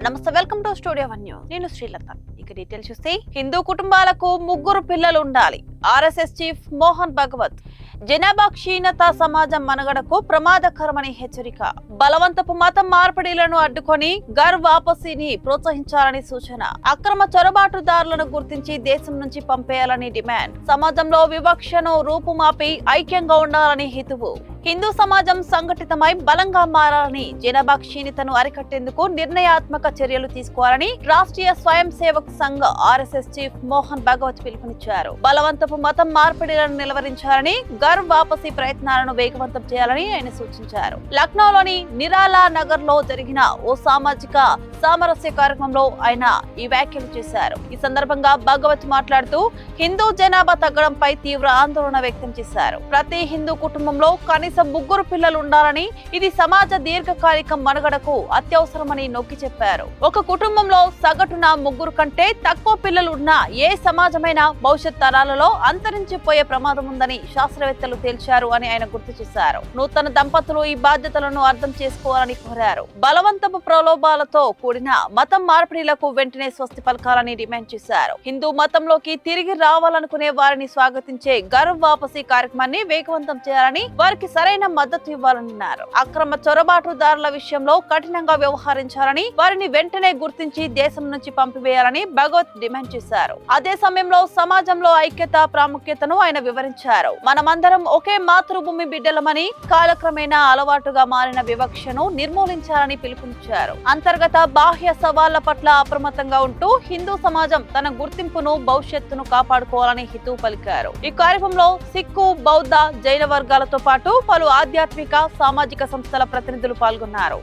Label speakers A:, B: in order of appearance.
A: నమస్తే, welcome to studio one news. నేను శ్రీలత. ఇక డీటెయిల్ చూస్తే, హిందూ కుటుంబాలకు 3 పిల్లలు ఉండాలి. RSS chief Mohan Bhagwat. జనాభా క్షీణత సమాజం మనుగడకు ప్రమాదకరమని హెచ్చరిక. బలవంతపు మతం మార్పిడిలను అడ్డుకొని ఘర్ వాపసీని ప్రోత్సహించాలని సూచన. అక్రమ చొరబాటుదారులను గుర్తించి దేశం నుంచి పంపేయాలని డిమాండ్. సమాజంలో వివక్షను రూపుమాపి ఐక్యంగా ఉండాలని హితువు. హిందూ సమాజం సంఘటితమై బలంగా మారాలని, జనాభా క్షీణతను అరికట్టేందుకు నిర్ణయాత్మక చర్యలు తీసుకోవాలని రాష్ట్రీయ స్వయం సేవక్ సంఘ్ ఆర్ఎస్ఎస్ చీఫ్ మోహన్ భగవత్ పిలుపునిచ్చారు. బలవంతపు మతం మార్పిడిలను నిలవరించాలని, ఘర్ వాపసీ ప్రయత్నాలను వేగవంతం చేయాలని ఆయన సూచించారు. లక్నోలోని నిరాలా నగర్ లో జరిగిన ఓ సామాజిక సామరస్య కార్యక్రమంలో ఆయన ఈ వ్యాఖ్యలు చేశారు. ఈ సందర్భంగా భగవత్ మాట్లాడుతూ హిందూ జనాభా తగ్గడంపై తీవ్ర ఆందోళన వ్యక్తం చేశారు. ప్రతి హిందూ కుటుంబంలో కనీసం 3 పిల్లలు ఉండాలని, ఇది సమాజ దీర్ఘకాలిక మనుగడకు అత్యవసరమని నొక్కి చెప్పారు. ఒక కుటుంబంలో సగటున 3 కంటే తక్కువ పిల్లలు ఉన్న ఏ సమాజమైనా భవిష్యత్ తరాలలో అంతరించిపోయే ప్రమాదం ఉందని శాస్త్రవేత్తలు తేల్చారు అని ఆయన గుర్తు చేశారు. నూతన దంపతులు ఈ బాధ్యతలను అర్థం చేసుకోవాలని కోరారు. బలవంతపు ప్రలోభాలతో కూడిన మతం మార్పిడిలకు వెంటనే స్వస్తి పలకాలని డిమాండ్ చేశారు. హిందూ మతంలోకి తిరిగి రావాలనుకునే వారిని స్వాగతించే ఘర్ వాపసీ కార్యక్రమాన్ని వేగవంతం చేయాలని, వారికి సరైన మద్దతు ఇవ్వాలన్నారు. అక్రమ చొరబాటుదారుల విషయంలో కఠినంగా వ్యవహరించాలని, వారిని వెంటనే గుర్తించి దేశం నుంచి పంపివేయాలని భగవత్ డిమాండ్ చేశారు. అదే సమయంలో సమాజంలో ఐక్యత ప్రాముఖ్యతను ఆయన వివరించారు. మనమందరం ఒకే మాతృభూమి బిడ్డలమని, కాలక్రమేణా అలవాటుగా మారిన వివక్షను నిర్మూలించాలని పిలుపునిచ్చారు. అంతర్గత బాహ్య సవాళ్ల పట్ల అప్రమత్తంగా ఉంటూ హిందూ సమాజం తన గుర్తింపును, భవిష్యత్తును కాపాడుకోవాలని హితవు పలికారు. ఈ కార్యక్రమంలో సిక్కు, బౌద్ధ, జైన వర్గాలతో పాటు పలు ఆధ్యాత్మిక, సామాజిక సంస్థల ప్రతినిధులు పాల్గొన్నారు.